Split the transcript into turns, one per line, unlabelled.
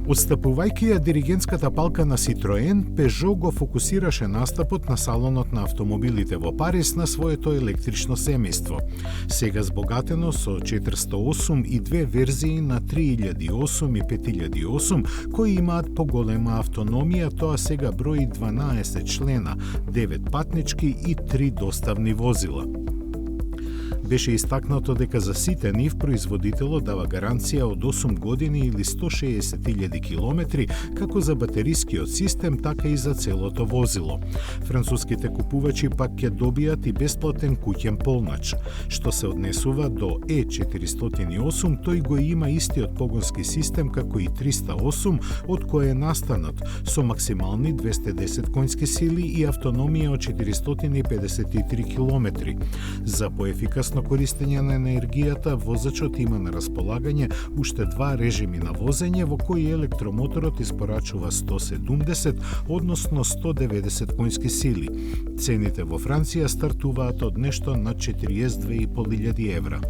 Отстапувајќи ја диригентската палка на Citroen, Peugeot го фокусираше настапот на салонот на автомобилите во Париз на своето електрично семејство. Сега збогатено со 408 и две верзии на 3008 и 5008, кои имаат поголема автономија, тоа сега брои 12 члена, 9 патнички и 3 доставни возила. Беше истакнато дека за сите нив производителот дава гаранција од 8 години или 160.000 километри, како за батерискиот систем, така и за целото возило. Француските купувачи пак ќе добијат и бесплатен куќен полнач. Што се однесува до E408, тој го има истиот погонски систем како и 308, од кој е настанат, со максимални 210 конски сили и автономија од 453 километри. За поефикасно користење на енергијата, возачот има на располагање уште два режими на возење, во кои електромоторот испорачува 170, односно 190 конски сили. Цените во Франција стартуваат од нешто над 42.500 евра.